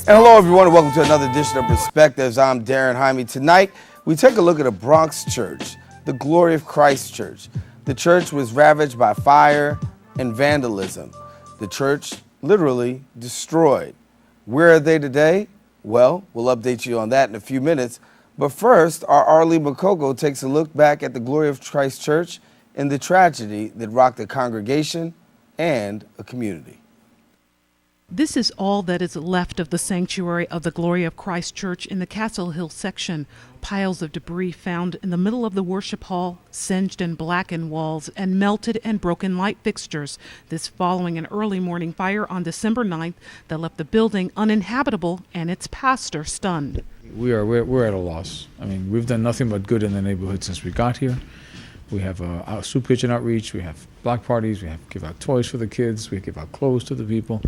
And hello, everyone, and welcome to another edition of Perspectives. I'm Daren Jaime. Tonight, we take a look at a Bronx church, the Glory of Christ Church. The church was ravaged by fire and vandalism. The church literally destroyed. Where are they today? Well, we'll update you on that in a few minutes. But first, our Arlene Makoko takes a look back at the Glory of Christ Church and the tragedy that rocked a congregation and a community. This is all that is left of the sanctuary of the Glory of Christ Church in the Castle Hill section. Piles of debris found in the middle of the worship hall, singed and blackened walls, and melted and broken light fixtures. This following an early morning fire on December 9th that left the building uninhabitable and its pastor stunned. We're at a loss. I mean, we've done nothing but good in the neighborhood since we got here. We have a soup kitchen outreach, we have block parties, we have give out toys for the kids, we give out clothes to the people.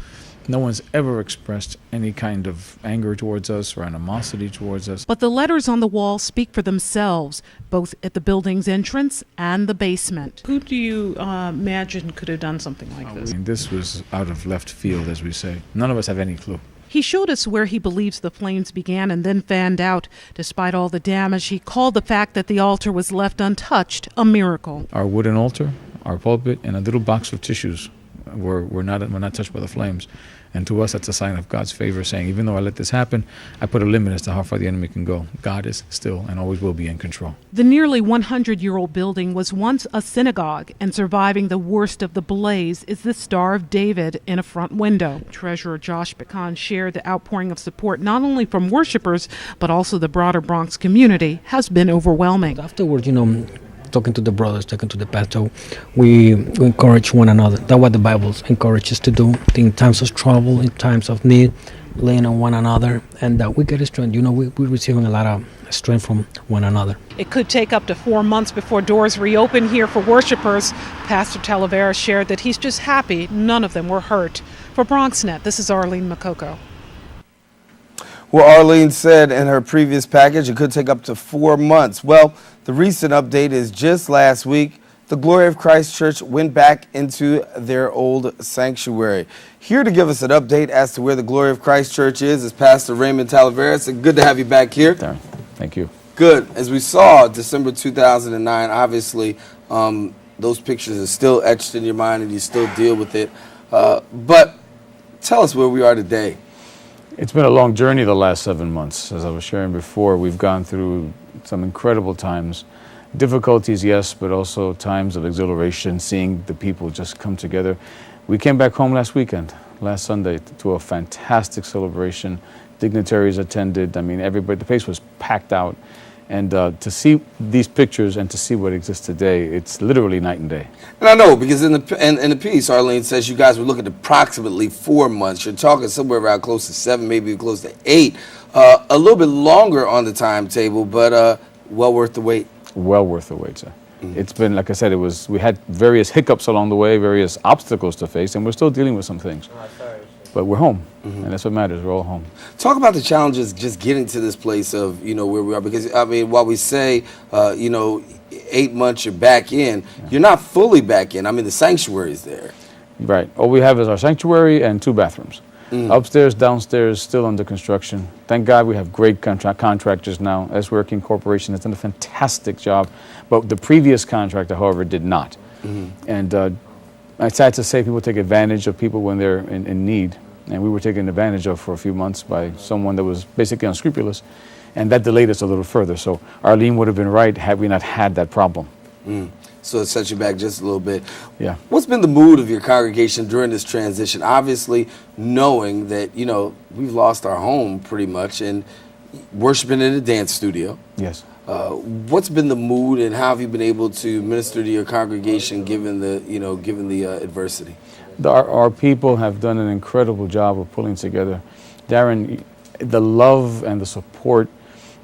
No one's ever expressed any kind of anger towards us or animosity towards us. But the letters on the wall speak for themselves, both at the building's entrance and the basement. Who do you imagine could have done something like this? This was out of left field, as we say. None of us have any clue. He showed us where he believes the flames began and then fanned out. Despite all the damage, he called the fact that the altar was left untouched a miracle. Our wooden altar, our pulpit, and a little box of tissues were not touched by the flames. And to us, that's a sign of God's favor, saying, even though I let this happen, I put a limit as to how far the enemy can go. God is still and always will be in control. The nearly 100-year-old building was once a synagogue, and surviving the worst of the blaze is the Star of David in a front window. Treasurer Josh Pecan shared the outpouring of support not only from worshipers, but also the broader Bronx community has been overwhelming. Afterward, talking to the brothers, talking to the pastor, we encourage one another. That's what the Bible encourages us to do. In times of trouble, in times of need, laying on one another, and we get strength. We're receiving a lot of strength from one another. It could take up to 4 months before doors reopen here for worshipers. Pastor Talavera shared that he's just happy none of them were hurt. For BronxNet, this is Arlene Makoko. Well, Arlene said in her previous package it could take up to 4 months. Well, the recent update is just last week, the Glory of Christ Church went back into their old sanctuary. Here to give us an update as to where the Glory of Christ Church is Pastor Raymond Talavera. It's good to have you back here. Thank you. Good. As we saw, December 2009, obviously, those pictures are still etched in your mind and you still deal with it. But tell us where we are today. It's been a long journey the last 7 months. As I was sharing before, we've gone through some incredible times. Difficulties, yes, but also times of exhilaration, seeing the people just come together. We came back home last Sunday, to a fantastic celebration. Dignitaries attended. I mean, everybody, the place was packed out. And to see these pictures and to see what exists today, it's literally night and day. And I know, because in the piece, Arlene says you guys were looking at approximately 4 months. You're talking somewhere around close to 7, maybe close to 8. A little bit longer on the timetable, but well worth the wait. Well worth the wait, sir. Mm-hmm. It's been, like I said, we had various hiccups along the way, various obstacles to face, and we're still dealing with some things. But we're home, and that's what matters. We're all home. Talk about the challenges just getting to this place of, where we are. Because, I mean, while we say, 8 months you're back in, you're not fully back in. I mean, the sanctuary is there. Right. All we have is our sanctuary and 2 bathrooms. Upstairs, downstairs, still under construction. Thank God we have great contractors now. S-Working Corporation has done a fantastic job. But the previous contractor, however, did not. And it's sad to say people take advantage of people when they're in need. And we were taken advantage of for a few months by someone that was basically unscrupulous. And that delayed us a little further. So Arlene would have been right had we not had that problem. So it sets you back just a little bit. Yeah. What's been the mood of your congregation during this transition? Obviously, knowing that, we've lost our home pretty much and worshiping in a dance studio. Yes. What's been the mood and how have you been able to minister to your congregation given the adversity? Our people have done an incredible job of pulling together. Daren, the love and the support,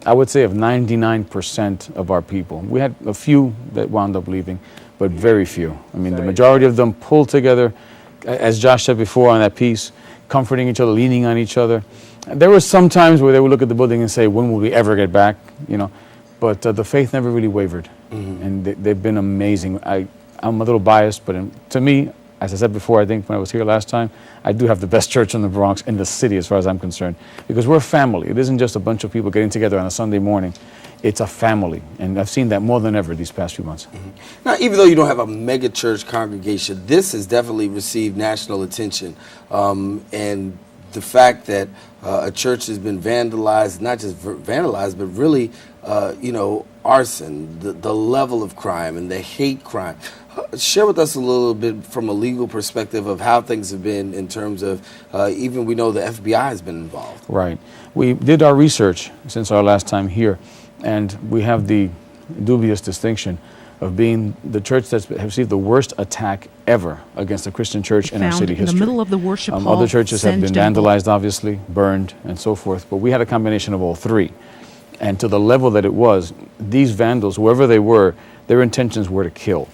I would say, of 99% of our people. We had a few that wound up leaving, but very few. I mean, the majority of them pulled together, as Josh said before on that piece, comforting each other, leaning on each other. There were some times where they would look at the building and say, when will we ever get back? But the faith never really wavered. And they've been amazing. I'm a little biased, but to me, as I said before, I think when I was here last time, I do have the best church in the Bronx, in the city as far as I'm concerned, because we're a family. It isn't just a bunch of people getting together on a Sunday morning. It's a family, and I've seen that more than ever these past few months. Now, even though you don't have a mega church congregation, this has definitely received national attention. And the fact that a church has been vandalized, not just vandalized, but really, arson, the level of crime and the hate crime. Share with us a little bit from a legal perspective of how things have been in terms of, even we know the FBI has been involved. Right. We did our research since our last time here, and we have the dubious distinction of being the church that's received the worst attack ever against a Christian church in our city history. In the middle of the worship hall, other churches have been vandalized, obviously, burned, and so forth, but we had a combination of all three. And to the level that it was, these vandals, whoever they were, their intentions were to kill.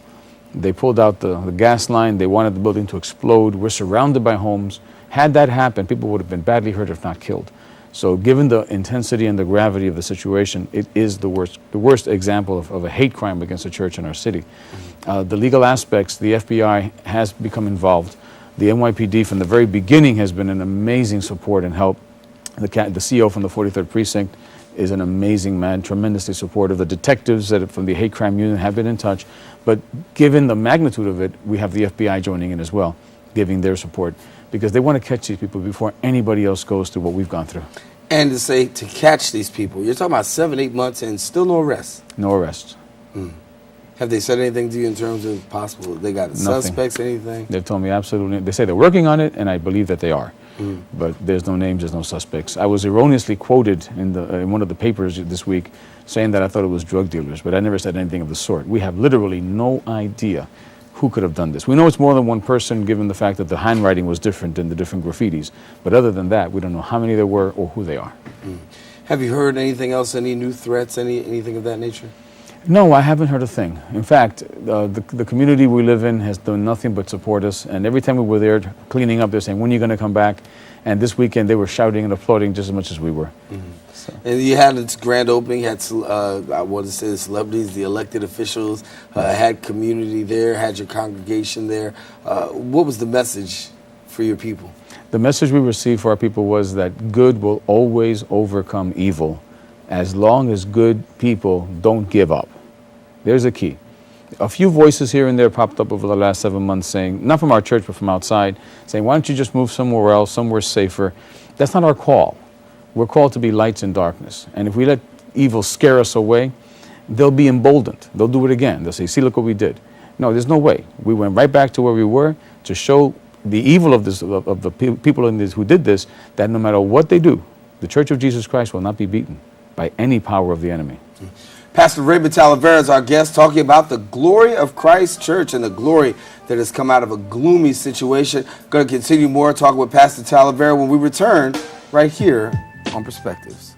They pulled out the gas line. They wanted the building to explode. We're surrounded by homes. Had that happened, people would have been badly hurt if not killed. So given the intensity and the gravity of the situation, it is the worst example of a hate crime against a church in our city. The legal aspects, the FBI has become involved. The NYPD from the very beginning has been an amazing support and help. The CO from the 43rd Precinct is an amazing man, tremendously supportive. The detectives from the hate crime unit have been in touch. But given the magnitude of it, we have the FBI joining in as well, giving their support, because they want to catch these people before anybody else goes through what we've gone through. And to catch these people, you're talking about 7-8 months and still no arrests. No arrests. Have they said anything to you in terms of possible, they got suspects, anything? They've told me absolutely. They say they're working on it, and I believe that they are. But there's no names, there's no suspects. I was erroneously quoted in one of the papers this week saying that I thought it was drug dealers, but I never said anything of the sort. We have literally no idea who could have done this. We know it's more than one person, given the fact that the handwriting was different in the different graffitis. But other than that, we don't know how many there were or who they are. Have you heard anything else, any new threats, anything of that nature? No, I haven't heard a thing. In fact, the community we live in has done nothing but support us. And every time we were there cleaning up, they're saying, when are you going to come back? And this weekend, they were shouting and applauding just as much as we were. So. And you had its grand opening, had, I want to say the celebrities, the elected officials, had community there, had your congregation there. What was the message for your people? The message we received for our people was that good will always overcome evil, as long as good people don't give up. There's a key. A few voices here and there popped up over the last 7 months saying, not from our church, but from outside, saying, why don't you just move somewhere else, somewhere safer? That's not our call. We're called to be lights in darkness. And if we let evil scare us away, they'll be emboldened. They'll do it again. They'll say, see, look what we did. No, there's no way. We went right back to where we were to show the evil of the people in this who did this, that no matter what they do, the Church of Jesus Christ will not be beaten by any power of the enemy. Pastor Raymond Talavera is our guest, talking about the glory of Christ Church and the glory that has come out of a gloomy situation. Going to continue more talking with Pastor Talavera when we return right here on Perspectives.